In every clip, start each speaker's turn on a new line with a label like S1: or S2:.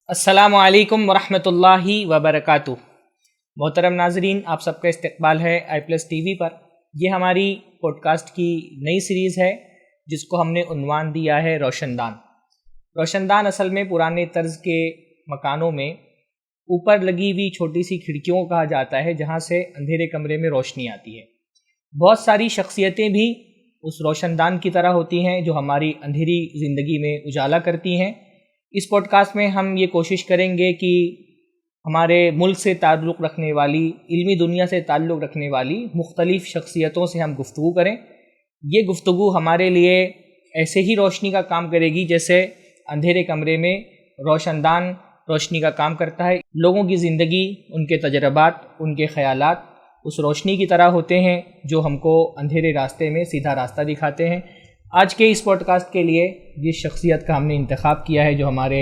S1: السلام علیکم ورحمۃ اللہ وبرکاتہ۔ محترم ناظرین، آپ سب کا استقبال ہے i+TV پر۔ یہ ہماری پوڈ کاسٹ کی نئی سیریز ہے جس کو ہم نے عنوان دیا ہے روشن دان۔ روشن دان اصل میں پرانے طرز کے مکانوں میں اوپر لگی ہوئی چھوٹی سی کھڑکیوں کو کہا جاتا ہے جہاں سے اندھیرے کمرے میں روشنی آتی ہے۔ بہت ساری شخصیتیں بھی اس روشن دان کی طرح ہوتی ہیں جو ہماری اندھیری زندگی میں اجالا کرتی ہیں۔ اس پوڈ کاسٹ میں ہم یہ کوشش کریں گے کہ ہمارے ملک سے تعلق رکھنے والی، علمی دنیا سے تعلق رکھنے والی مختلف شخصیتوں سے ہم گفتگو کریں۔ یہ گفتگو ہمارے لیے ایسے ہی روشنی کا کام کرے گی جیسے اندھیرے کمرے میں روشن دان روشنی کا کام کرتا ہے۔ لوگوں کی زندگی، ان کے تجربات، ان کے خیالات اس روشنی کی طرح ہوتے ہیں جو ہم کو اندھیرے راستے میں سیدھا راستہ دکھاتے ہیں۔ آج کے اس پوڈ کاسٹ کے لیے جس شخصیت کا ہم نے انتخاب کیا ہے، جو ہمارے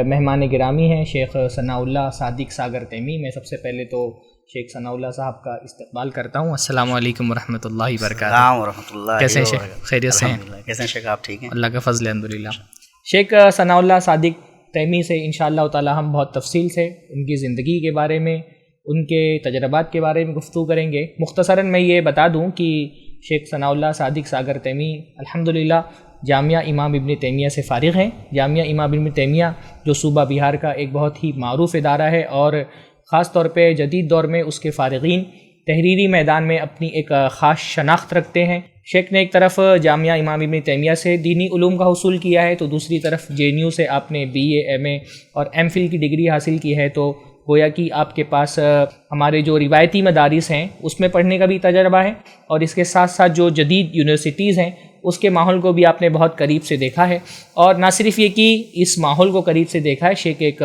S1: مہمان گرامی ہیں، شیخ ثناء اللہ صادق ساگر تیمی۔ میں سب سے پہلے تو شیخ ثناء اللہ صاحب کا استقبال کرتا ہوں۔ السلام علیکم ورحمۃ اللہ وبرکاتہ۔
S2: السلام ورحمۃ اللہ۔
S1: کیسے ہیں شیخ؟ خیریت سے ہیں؟
S2: کیسے ہیں شیخ؟ آپ ٹھیک ہیں؟
S1: اللہ کا فضل ہے، الحمدللہ۔ شیخ ثناء اللہ صادق تیمی سے انشاءاللہ تعالی ہم بہت تفصیل سے ان کی زندگی کے بارے میں، ان کے تجربات کے بارے میں گفتگو کریں گے۔ مختصراً میں یہ بتا دوں کہ شیخ ثناء اللہ صادق ساگر تیمی الحمدللہ جامعہ امام ابن تیمیہ سے فارغ ہیں۔ جامعہ امام ابن تیمیہ جو صوبہ بہار کا ایک بہت ہی معروف ادارہ ہے اور خاص طور پہ جدید دور میں اس کے فارغین تحریری میدان میں اپنی ایک خاص شناخت رکھتے ہیں۔ شیخ نے ایک طرف جامعہ امام ابن تیمیہ سے دینی علوم کا حصول کیا ہے تو دوسری طرف JNU سے آپ نے BA MA اور MPhil کی ڈگری حاصل کی ہے، تو گویا کہ آپ کے پاس ہمارے جو روایتی مدارس ہیں اس میں پڑھنے کا بھی تجربہ ہے، اور اس کے ساتھ ساتھ جو جدید یونیورسٹیز ہیں اس کے ماحول کو بھی آپ نے بہت قریب سے دیکھا ہے۔ اور نہ صرف یہ کہ اس ماحول کو قریب سے دیکھا ہے، شیخ ایک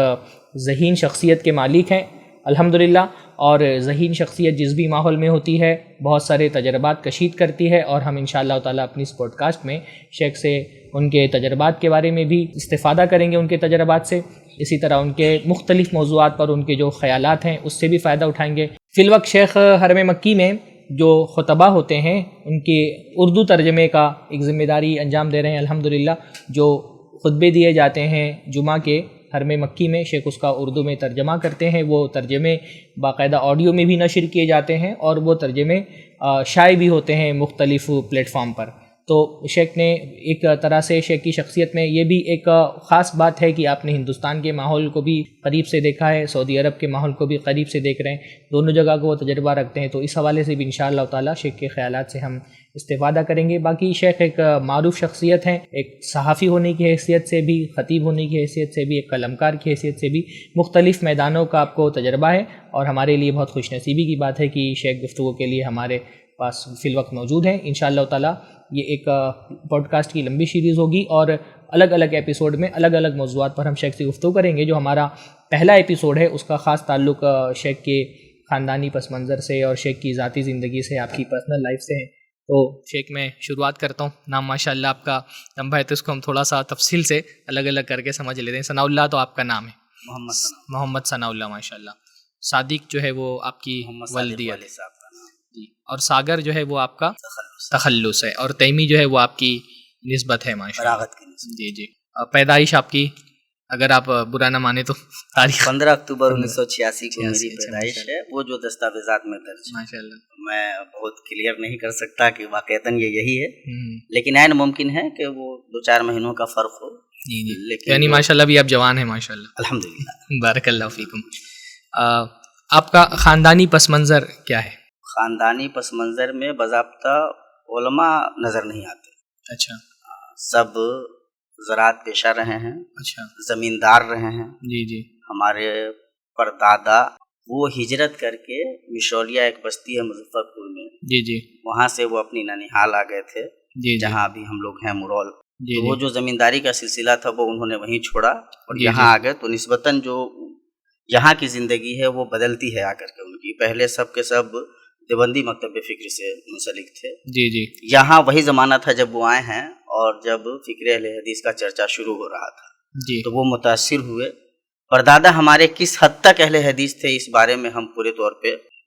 S1: ذہین شخصیت کے مالک ہیں الحمدللہ، اور ذہین شخصیت جس بھی ماحول میں ہوتی ہے بہت سارے تجربات کشید کرتی ہے، اور ہم انشاءاللہ تعالیٰ اپنی اس پوڈ کاسٹ میں شیخ سے ان کے تجربات کے بارے میں بھی استفادہ کریں گے، ان کے تجربات سے، اسی طرح ان کے مختلف موضوعات پر ان کے جو خیالات ہیں اس سے بھی فائدہ اٹھائیں گے۔ فی الوقت شیخ حرم مکی میں جو خطبہ ہوتے ہیں ان کے اردو ترجمے کا ایک ذمہ داری انجام دے رہے ہیں الحمدللہ۔ جو خطبے دیے جاتے ہیں جمعہ کے حرم مکی میں، شیخ اس کا اردو میں ترجمہ کرتے ہیں۔ وہ ترجمے باقاعدہ آڈیو میں بھی نشر کیے جاتے ہیں اور وہ ترجمے شائع بھی ہوتے ہیں مختلف پلیٹ فارم پر۔ تو شیخ نے ایک طرح سے، شیخ کی شخصیت میں یہ بھی ایک خاص بات ہے کہ آپ نے ہندوستان کے ماحول کو بھی قریب سے دیکھا ہے، سعودی عرب کے ماحول کو بھی قریب سے دیکھ رہے ہیں، دونوں جگہ کو وہ تجربہ رکھتے ہیں، تو اس حوالے سے بھی انشاءاللہ تعالیٰ شیخ کے خیالات سے ہم استفادہ کریں گے۔ باقی شیخ ایک معروف شخصیت ہیں، ایک صحافی ہونے کی حیثیت سے بھی، خطیب ہونے کی حیثیت سے بھی، ایک قلمکار کی حیثیت سے بھی مختلف میدانوں کا آپ کو تجربہ ہے، اور ہمارے لیے بہت خوش نصیبی کی بات ہے کہ شیخ گفتگو کے لیے ہمارے پاس فی الوقت موجود ہیں۔ انشاءاللہ تعالیٰ یہ ایک پوڈ کاسٹ کی لمبی سیریز ہوگی اور الگ الگ ایپیسوڈ میں الگ الگ موضوعات پر ہم شیخ سے گفتگو کریں گے۔ جو ہمارا پہلا ایپیسوڈ ہے اس کا خاص تعلق شیخ کے خاندانی پس منظر سے اور شیخ کی ذاتی زندگی سے، آپ کی پرسنل لائف سے ہیں۔ تو شیخ میں شروعات کرتا ہوں۔ نام ماشاءاللہ آپ کا لمبا ہے تو اس کو ہم تھوڑا سا تفصیل سے الگ الگ کر کے سمجھ لیتے ہیں۔ ثناء اللہ تو آپ کا نام ہے، محمد ثناء اللہ ماشاءاللہ۔ صادق جو ہے وہ آپ کی والدیت جی، اور ساگر جو ہے وہ آپ کا تخلص ہے، اور تیمی جو ہے وہ آپ کی نسبت ہے ماشاءاللہ جی جی۔ پیدائش آپ کی، اگر آپ برا نہ مانے تو تاریخ
S2: 15 اکتوبر 1986 کو میری پیدائش ہے، وہ جو دستاویزات میں درج ہے
S1: ماشاءاللہ۔
S2: میں بہت کلیئر نہیں کر سکتا کہ واقعتاً یہ یہی ہے، لیکن عین ممکن ہے کہ وہ 2-4 مہینوں کا فرق ہو،
S1: جی جی،
S2: لیکن
S1: یعنی ماشاءاللہ بھی آپ جوان ہیں ماشاءاللہ
S2: الحمدللہ۔
S1: بارک اللہ فیکم۔ آپ کا خاندانی پس منظر کیا ہے؟
S2: خاندانی پس منظر میں باضابطہ علماء نظر نہیں آتے،
S1: اچھا،
S2: سب زراعت پیشہ رہے ہیں،
S1: اچھا
S2: زمیندار رہے ہیں۔
S1: جی جی،
S2: ہمارے پردادا وہ ہجرت کر کے مشولیہ ایک بستی ہے مظفر پور میں،
S1: جی جی
S2: وہاں سے وہ اپنی ننیحال آ گئے تھے،
S1: جی،
S2: جہاں ابھی ہم لوگ ہیں مرول۔
S1: جی
S2: تو وہ جو زمینداری کا سلسلہ تھا وہ انہوں نے وہیں چھوڑا اور
S1: جی
S2: یہاں آ گئے، تو نسبتاً جو یہاں کی زندگی ہے وہ بدلتی ہے آ کر کے ان کی۔ پہلے سب کے سب دیوبندی مکتب فکر سے منسلک تھے،
S1: جی جی،
S2: یہاں وہی زمانہ تھا جب وہ آئے ہیں اور جب فکر اہل حدیث کا چرچا شروع ہو رہا تھا،
S1: جی
S2: تو وہ متاثر ہوئے۔ پردادا ہمارے کس حد تک اہل حدیث تھے اس بارے میں ہم پورے طور پہ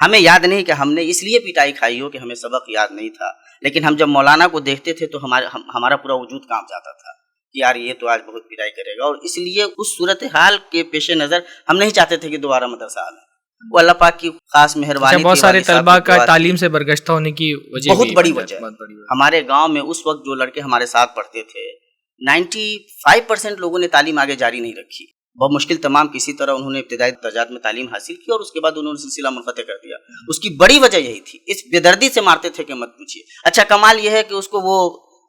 S2: ہمیں یاد نہیں کہ ہم نے اس لیے پٹائی کھائی ہو کہ ہمیں سبق یاد نہیں تھا، لیکن ہم جب مولانا کو دیکھتے تھے تو ہمارا پورا وجود کانپ جاتا تھا کہ یار یہ تو آج بہت پٹائی کرے گا، اور اس لیے اس صورتحال کے پیش نظر ہم نہیں چاہتے تھے کہ دوبارہ مدرسہ آئے۔ وہ اللہ پاک کی خاص مہربانی تھی،
S1: بہت سارے طلباء کا تعلیم سے برگشتہ ہونے کی وجہ
S2: بہت بڑی وجہ ہمارے گاؤں میں اس وقت جو لڑکے ہمارے ساتھ پڑھتے تھے 95% لوگوں نے تعلیم آگے جاری نہیں رکھی، بہت مشکل تمام کسی طرح انہوں نے ابتدائی درجات میں تعلیم حاصل کی اور اس کے بعد انہوں نے سلسلہ منقطع کر دیا۔ اس کی بڑی وجہ یہی تھی، اس بے دردی سے مارتے تھے کہ مت پوچھیے۔ اچھا کمال یہ ہے کہ اس کو وہ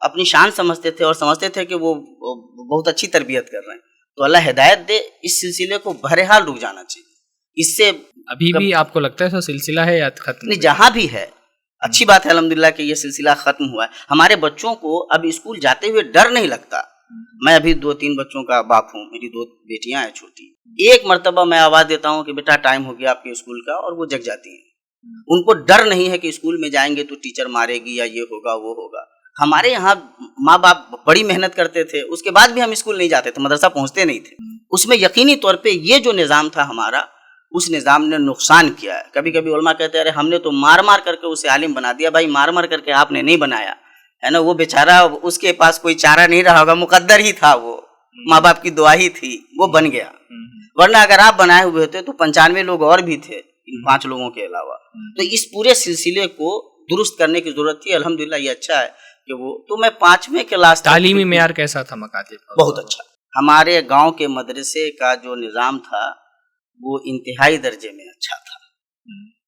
S2: اپنی شان سمجھتے تھے اور سمجھتے تھے کہ وہ بہت اچھی تربیت کر رہے ہیں، تو اللہ ہدایت دے، اس سلسلے کو بہرحال رک جانا چاہیے۔ اس سے
S1: ابھی بھی آپ کو لگتا ہے ایسا سلسلہ ہے یا ختم؟
S2: نہیں، جہاں بھی ہے اچھی بات ہے الحمدللہ کہ یہ سلسلہ ختم ہوا ہے۔ ہمارے بچوں کو اب اسکول جاتے ہوئے ڈر نہیں لگتا۔ میں ابھی 2-3 بچوں کا باپ ہوں، میری 2 بیٹیاں ہیں چھوٹی۔ ایک مرتبہ میں آواز دیتا ہوں کہ بیٹا ٹائم ہو گیا آپ کے اسکول کا، اور وہ جگ جاتی ہیں۔ ان کو ڈر نہیں ہے کہ اسکول میں جائیں گے تو ٹیچر مارے گی یا یہ ہوگا وہ ہوگا۔ ہمارے یہاں ماں باپ بڑی محنت کرتے تھے، اس کے بعد بھی ہم اسکول نہیں جاتے تھے، مدرسہ پہنچتے نہیں تھے۔ اس میں یقینی طور پہ یہ جو نظام تھا ہمارا، اس نظام نے نقصان کیا ہے۔ کبھی کبھی علماء کہتے ہیں ارے ہم نے تو مار مار کر کے اسے عالم بنا دیا۔ بھائی مار مار کر کے آپ نے نہیں بنایا ہے نا، وہ بیچارہ اس کے پاس کوئی چارہ نہیں رہا ہوگا، مقدر ہی تھا، وہ ماں باپ کی دعا ہی تھی، وہ بن گیا۔ ورنہ اگر آپ بنائے ہوئے ہوتے تو 95 لوگ اور بھی تھے ان 5 لوگوں کے علاوہ۔ تو اس پورے سلسلے کو درست کرنے کی ضرورت تھی۔ الحمدللہ یہ اچھا ہے کہ وہ تو میں 5ویں کلاس
S1: تعلیمی معیار کیسا تھا مکاتب؟
S2: بہت اچھا۔ ہمارے گاؤں کے مدرسے کا جو نظام تھا وہ انتہائی درجے میں اچھا تھا۔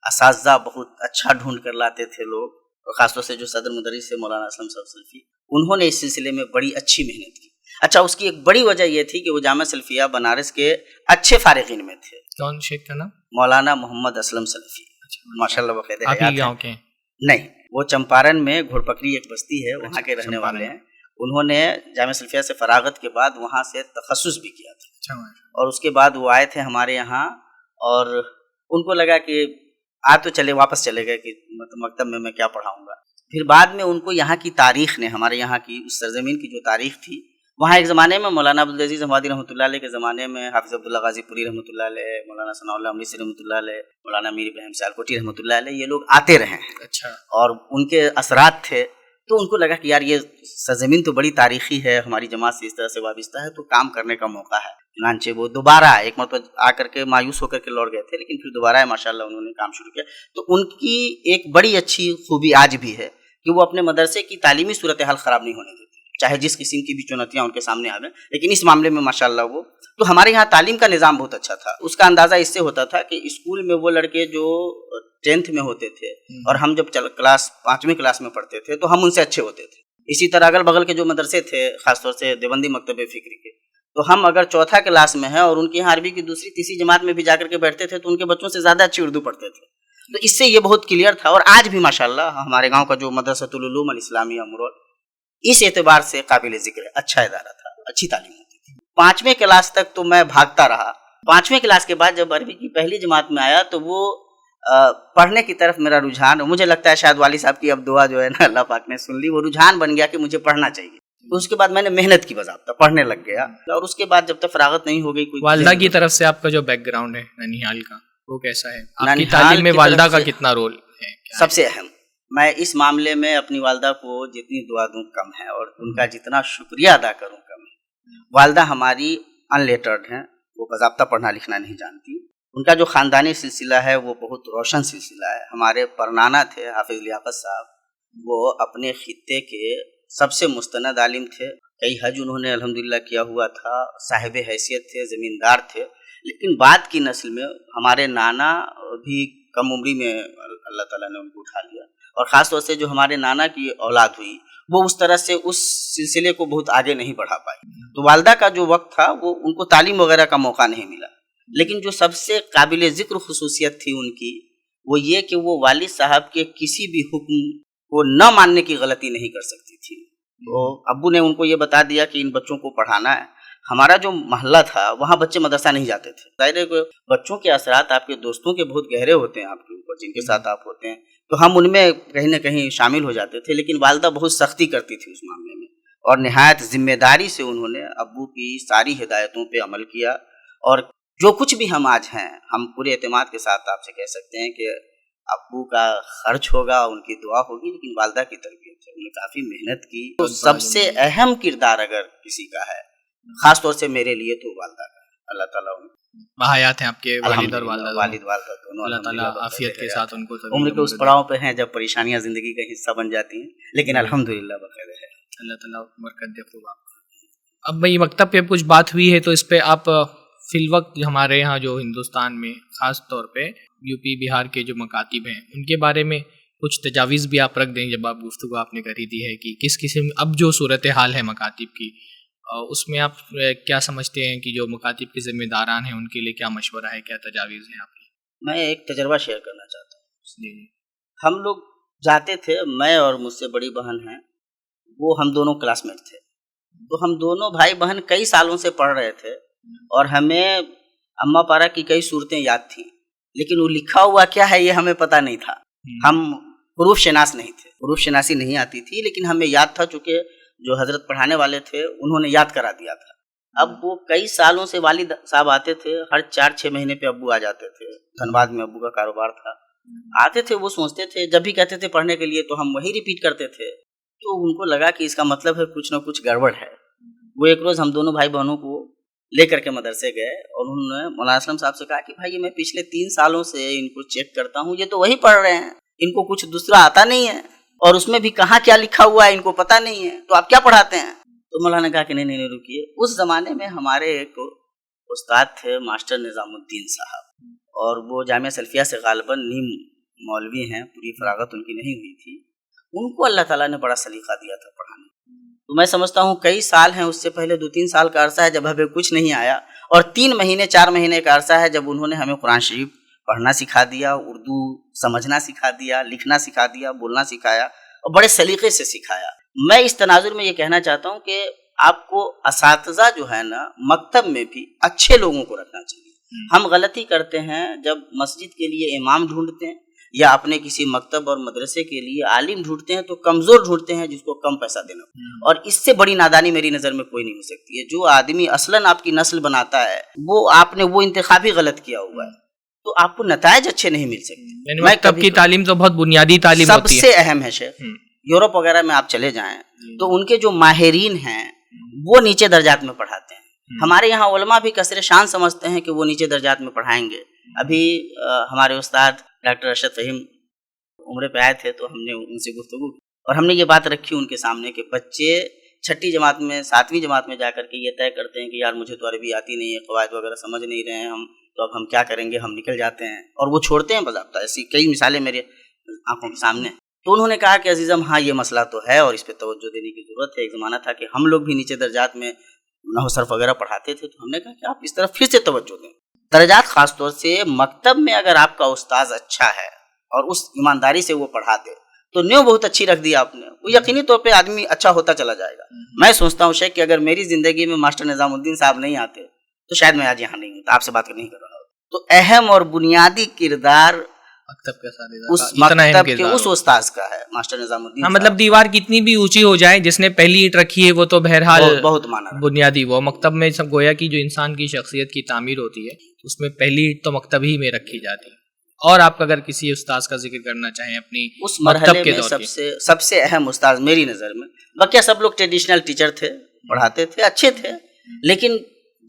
S2: اساتذہ بہت اچھا ڈھونڈ کر لاتے تھے لوگ، اور خاص طور سے جو صدر مدرس ہے مولانا اسلم صاحب سلفی، انہوں نے اس سلسلے میں بڑی اچھی محنت کی۔ اچھا اس کی ایک بڑی وجہ یہ تھی کہ وہ جامعہ سلفیہ بنارس کے اچھے فارغین میں تھے۔
S1: کون شیخ کا نام؟
S2: مولانا محمد اسلم سلفی، ماشاءاللہ بقید
S1: آپ ہی گاؤں کے؟
S2: نہیں، وہ چمپارن میں گھوڑ پکری ایک بستی ہے، وہاں کے رہنے والے ہیں۔ انہوں نے جامعہ سلفیہ سے فراغت کے بعد وہاں سے تخصص بھی کیا تھا، اور اس کے بعد وہ آئے تھے ہمارے یہاں، اور ان کو لگا کہ آپ تو چلے واپس چلے گئے کہ مکتب میں کیا پڑھاؤں گا۔ پھر بعد میں ان کو یہاں کی تاریخ نے، ہمارے یہاں کی اس سرزمین کی جو تاریخ تھی، وہاں ایک زمانے میں مولانا عبدالعزیز حمادی رحمۃ اللہ علیہ کے زمانے میں حافظ عبداللہ غازی پوری رحمۃ اللہ علیہ، مولانا ثناء اللہ امریسی رحمۃ اللہ علیہ، مولانا میر ابراہیم سیالکوٹی رحمۃ اللہ علیہ، یہ لوگ آتے رہے ہیں۔
S1: اچھا،
S2: اور ان کے اثرات تھے، تو ان کو لگا کہ یار یہ سرزمین تو بڑی تاریخی ہے، ہماری جماعت سے اس طرح سے وابستہ ہے، تو کام کرنے کا موقع ہے۔ چنانچہ وہ دوبارہ ایک مرتبہ آ کر کے مایوس ہو کر کے لوٹ گئے تھے، لیکن پھر دوبارہ ہے ماشاءاللہ انہوں نے کام شروع کیا۔ تو ان کی ایک بڑی اچھی خوبی آج بھی ہے کہ وہ اپنے مدرسے کی تعلیمی صورتحال خراب نہیں ہونے دیتے، چاہے جس قسم کی بھی چنوتیاں ان کے سامنے آویں، لیکن اس معاملے میں ماشاءاللہ وہ تو ہمارے یہاں تعلیم کا نظام بہت اچھا تھا۔ اس کا اندازہ اس سے ہوتا تھا کہ اسکول میں وہ لڑکے جو 10th میں ہوتے تھے اور ہم جب کلاس 5ویں کلاس میں پڑھتے تھے تو ہم ان سے اچھے ہوتے تھے۔ اسی طرح اگل بغل کے جو مدرسے تھے، خاص طور سے دیوبندی مکتب فکری کے، تو ہم اگر 4تھا کلاس میں ہیں اور ان کے یہاں عربی کی 2ری 3ری جماعت میں بھی جا کر کے بیٹھتے تھے تو ان کے بچوں سے زیادہ اچھی اردو پڑھتے تھے۔ تو اس سے یہ بہت کلیئر تھا، اور آج بھی ماشاءاللہ ہمارے گاؤں کا جو مدرسۃ العلوم الاسلامیہ امرول اس اعتبار سے قابل ذکر ہے، اچھا ادارہ تھا، اچھی تعلیم ہوتی تھی۔ 5ویں کلاس تک تو میں بھاگتا رہا۔ 5ویں کلاس کے بعد جب عربی کی پہلی جماعت میں آیا تو وہ پڑھنے کی طرف میرا رجحان، مجھے لگتا ہے شاید والد صاحب کی اب دعا جو ہے نا اللہ پاک نے سن لی، وہ رجحان بن گیا کہ مجھے پڑھنا چاہیے۔ تو اس کے بعد میں نے محنت کی باضابطہ پڑھنے لگ گیا، اور اس کے بعد جب تک فراغت نہیں ہو گئی کوئی
S1: والدہ کی طرف سے آپ کا جو بیک گراؤنڈ ہے ننیہال کا، وہ کیسا ہے؟ آپ کی تعلیم میں والدہ کا کتنا رول ہے؟
S2: سب سے اہم، میں اس معاملے میں اپنی والدہ کو جتنی دعا دوں کم ہے، اور ان کا جتنا شکریہ ادا کروں کم ہے۔ والدہ ہماری ان لیٹرڈ ہیں، وہ باضابطہ پڑھنا لکھنا نہیں جانتی۔ ان کا جو خاندانی سلسلہ ہے وہ بہت روشن سلسلہ ہے۔ ہمارے پرنانا تھے حافظ لیاقت صاحب، وہ اپنے خطے کے سب سے مستند عالم تھے، کئی حج انہوں نے الحمدللہ کیا ہوا تھا، صاحب حیثیت تھے، زمیندار تھے، لیکن بعد کی نسل میں ہمارے نانا بھی کم عمری میں اللہ تعالیٰ نے ان کو اٹھا لیا، اور خاص طور سے جو ہمارے نانا کی اولاد ہوئی وہ اس طرح سے اس سلسلے کو بہت آگے نہیں بڑھا پائی۔ تو والدہ کا جو وقت تھا وہ ان کو تعلیم وغیرہ کا موقع نہیں ملا، لیکن جو سب سے قابل ذکر خصوصیت تھی ان کی وہ یہ کہ وہ والد صاحب کے کسی بھی حکم کو نہ ماننے کی غلطی نہیں کر سکتی تھی۔ تو ابو نے ان کو یہ بتا دیا کہ ان بچوں کو پڑھانا ہے۔ ہمارا جو محلہ تھا وہاں بچے مدرسہ نہیں جاتے تھے، ظاہر ہے کہ بچوں کے اثرات آپ کے دوستوں کے بہت گہرے ہوتے ہیں آپ کے اوپر، جن کے ساتھ آپ ہوتے ہیں، تو ہم ان میں کہیں نہ کہیں شامل ہو جاتے تھے، لیکن والدہ بہت سختی کرتی تھی اس معاملے میں، اور نہایت ذمہ داری سے انہوں نے ابو کی ساری ہدایتوں پہ عمل کیا، اور جو کچھ بھی ہم آج ہیں، ہم پورے اعتماد کے ساتھ آپ سے کہہ سکتے ہیں کہ ابو کا خرچ ہوگا, ان کی دعا ہوگی, لیکن والدہ کی تربیت ہے, انہوں نے کافی محنت کی. تو سب سے اہم کردار اگر کسی کا ہے, خاص طور سے میرے لیے, تو والدہ کا ہے. اللہ تعالیٰ
S1: بحیات ہیں آپ کے والد اور
S2: والدہ دونوں,
S1: اللہ تعالیٰ عافیت کے ساتھ ان کو
S2: عمر کے اس پڑاؤ پہ ہیں جب پریشانیاں زندگی کا حصہ بن جاتی ہیں, لیکن الحمدللہ بخیر ہے.
S1: اللہ تعالیٰ برکت دے خوب آپ. اب بھائی مکتب پہ کچھ بات ہوئی ہے, تو اس پہ آپ فی الوقت ہمارے یہاں جو ہندوستان میں خاص طور پہ یو پی بہار کے جو مکاتب ہیں, ان کے بارے میں کچھ تجاویز بھی آپ رکھ دیں. جب آپ گفتگو آپ نے کری دی ہے کہ کس قسم اب جو صورتحال ہے مکاتب کی, اس میں آپ کیا سمجھتے ہیں کہ جو مکاتب کے ذمہ داران ہیں ان کے لیے کیا مشورہ ہے, کیا تجاویز ہیں آپ کی؟
S2: میں ایک تجربہ شیئر کرنا چاہتا ہوں. ہم لوگ جاتے تھے, میں اور مجھ سے بڑی بہن ہیں, وہ ہم دونوں کلاس میٹ تھے. تو ہم دونوں بھائی بہن کئی سالوں سے پڑھ رہے تھے, اور ہمیں اما پارا کی کئی صورتیں یاد تھیں, لیکن وہ لکھا ہوا کیا ہے یہ ہمیں پتہ نہیں تھا. ہم حروف شناس نہیں تھے, حروف شناسی نہیں آتی تھی, لیکن ہمیں یاد تھا, چونکہ جو حضرت پڑھانے والے تھے انہوں نے یاد کرا دیا تھا. اب وہ کئی سالوں سے والد صاحب آتے تھے, ہر 4-6 مہینے پہ ابو آ جاتے تھے. دھنباد میں ابو کا کاروبار تھا. آتے تھے, وہ سوچتے تھے, جب بھی کہتے تھے پڑھنے کے لیے تو ہم وہی ریپیٹ کرتے تھے. تو ان کو لگا کہ اس کا مطلب ہے کچھ نہ کچھ گڑبڑ ہے. وہ ایک روز ہم دونوں بھائی بہنوں کو لے کر کے مدرسے گئے, اور انہوں نے مولانا اسلم صاحب سے کہا کہ بھائی میں پچھلے 3 سالوں سے ان کو چیک کرتا ہوں, یہ تو وہی پڑھ رہے ہیں, ان کو کچھ دوسرا آتا نہیں ہے, اور اس میں بھی کہاں کیا لکھا ہوا ہے ان کو پتہ نہیں ہے, تو آپ کیا پڑھاتے ہیں؟ تو مولانا نے کہا کہ نہیں رکیے. اس زمانے میں ہمارے ایک استاد تھے ماسٹر نظام الدین صاحب, اور وہ جامعہ سلفیہ سے غالباً نیم مولوی ہیں, پوری فراغت ان کی نہیں ہوئی تھی. ان کو اللہ تعالیٰ نے بڑا سلیقہ دیا تھا پڑھانے. تو میں سمجھتا ہوں کئی سال ہیں, اس سے پہلے 2-3 سال کا عرصہ ہے جب ہمیں کچھ نہیں آیا, اور 3 مہینے 4 مہینے کا عرصہ ہے جب انہوں نے ہمیں قرآن شریف پڑھنا سکھا دیا, اردو سمجھنا سکھا دیا, لکھنا سکھا دیا, بولنا سکھایا, اور بڑے سلیقے سے سکھایا. میں اس تناظر میں یہ کہنا چاہتا ہوں کہ آپ کو اساتذہ جو ہے نا, مکتب میں بھی اچھے لوگوں کو رکھنا چاہیے. ہم غلطی کرتے ہیں جب مسجد کے لیے امام ڈھونڈتے ہیں, یا اپنے کسی مکتب اور مدرسے کے لیے عالم ڈھونڈتے ہیں, تو کمزور ڈھونڈتے ہیں جس کو کم پیسہ دینا. اور اس سے بڑی نادانی میری نظر میں کوئی نہیں ہو سکتی ہے. جو آدمی اصلاً آپ کی نسل بناتا ہے, وہ آپ نے وہ انتخابی غلط کیا ہوا ہے, تو آپ کو نتائج اچھے نہیں مل سکتے.
S1: مکتب کی تعلیم تو بہت بنیادی تعلیم ہوتی ہے,
S2: سب سے اہم ہے شیخ. یورپ وغیرہ میں آپ چلے جائیں تو ان کے جو ماہرین ہیں وہ نیچے درجات میں پڑھاتے ہیں. ہمارے یہاں علماء بھی کثیر شان سمجھتے ہیں کہ وہ نیچے درجات میں پڑھائیں گے. ابھی ہمارے استاد ڈاکٹر ارشد فہیم عمرے پہ آئے تھے, تو ہم نے ان سے گفتگو کی, اور ہم نے یہ بات رکھی ان کے سامنے کہ بچے 6ٹھی جماعت میں 7ویں جماعت میں جا کر کے یہ طے کرتے ہیں کہ یار مجھے تو عربی آتی نہیں ہے, قواعد وغیرہ سمجھ نہیں رہے ہیں ہم, تو اب ہم کیا کریں گے, ہم نکل جاتے ہیں, اور وہ چھوڑتے ہیں باضابطہ. ایسی کئی مثالیں میرے آنکھوں کے سامنے. تو انہوں نے کہا کہ عزیزم ہاں یہ مسئلہ تو ہے, اور اس پہ توجہ دینے کی ضرورت ہے. ایک زمانہ تھا کہ ہم لوگ بھی نیچے درجات میں نحو صرف وغیرہ پڑھاتے تھے, تو ہم نے کہا کہ آپ اس طرف پھر سے توجہ دیں. درجات خاص طور سے مکتب میں اگر آپ کا استاذ اچھا ہے اور اس ایمانداری سے وہ پڑھا دے, تو نیو بہت اچھی رکھ دی آپ نے, وہ یقینی طور پہ آدمی اچھا ہوتا چلا جائے گا. میں سوچتا ہوں شیخ کہ اگر میری زندگی میں ماسٹر نظام الدین صاحب نہیں آتے تو شاید میں آج یہاں نہیں ہوتا, آپ سے بات نہیں کر رہا ہوں. تو اہم اور بنیادی کردار اس مکتب کے اس استاذ کا ہے, ماسٹر نظام الدین.
S1: مطلب دیوار کتنی بھی اونچی ہو جائے, جس نے پہلی اینٹ رکھی ہے وہ تو بہرحال
S2: بہت مانا
S1: بنیادی. وہ مکتب میں سب گویا کی جو انسان کی شخصیت کی تعمیر ہوتی ہے, اس میں پہلی اینٹ تو مکتب ہی میں رکھی جاتی ہے. اور آپ اگر کسی استاذ کا ذکر کرنا چاہیں اپنی
S2: اس مرحلے میں سب سے اہم استاذ میری نظر میں, باقی سب لوگ ٹریڈیشنل ٹیچر تھے, پڑھاتے تھے, اچھے تھے, لیکن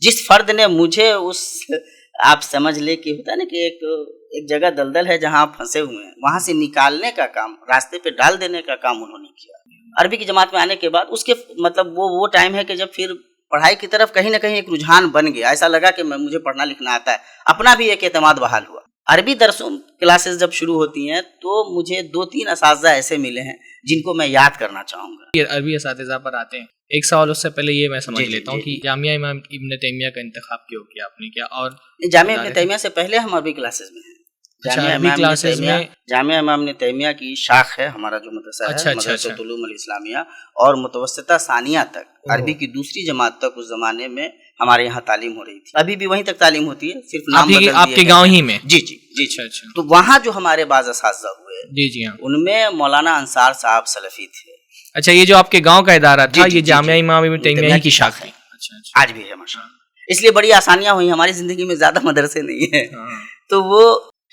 S2: جس فرد نے مجھے اس, آپ سمجھ لے کہ ہوتا ہے نا کہ ایک جگہ دلدل ہے جہاں آپ پھنسے ہوئے ہیں, وہاں سے نکالنے کا کام, راستے پہ ڈال دینے کا کام انہوں نے کیا. عربی کی جماعت میں آنے کے بعد اس کے مطلب وہ ٹائم ہے کہ جب پھر پڑھائی کی طرف کہیں نہ کہیں ایک رجحان بن گیا. ایسا لگا کہ مجھے پڑھنا لکھنا آتا ہے, اپنا بھی ایک اعتماد بحال ہوا. عربی درسوں کلاسز جب شروع ہوتی ہیں تو مجھے 2-3 اساتذہ ایسے ملے ہیں جن کو میں یاد کرنا چاہوں گا.
S1: عربی اساتذہ پر آتے ہیں, ایک سوال اس سے پہلے یہ میں سمجھ لیتا ہوں کہ جامعہ امام ابن تیمیہ کا انتخاب کیوں کیا آپ نے, کیا اور
S2: جامعہ ابن تیمیہ سے پہلے ہم عربی کلاسز میں ہیں. جامعہ امام ابن تیمیہ کی شاخ ہے ہمارا جو مدرسہ ہے, مدرسۃ العلوم الاسلامیہ, اور متوسطہ ثانیہ تک عربی کی 2ری جماعت تک اس زمانے میں ہمارے یہاں تعلیم ہو رہی تھی. ابھی بھی وہیں تک تعلیم ہوتی ہے, صرف نام بدل دیا
S1: آپ کے گاؤں ہی میں.
S2: جی. تو وہاں جو ہمارے بعض اساتذہ ہوئے,
S1: جی ہاں,
S2: ان میں مولانا انصار صاحب سلفی تھے.
S1: اچھا, یہ جو آپ کے گاؤں کا ادارہ تھا یہ جامعہ امام ابن تیمیہ کی شاخ ہے,
S2: آج بھی ہے ماشاءاللہ. اس لیے بڑی آسانیاں ہوئی, ہماری زندگی میں زیادہ مدرسے نہیں ہیں, تو وہ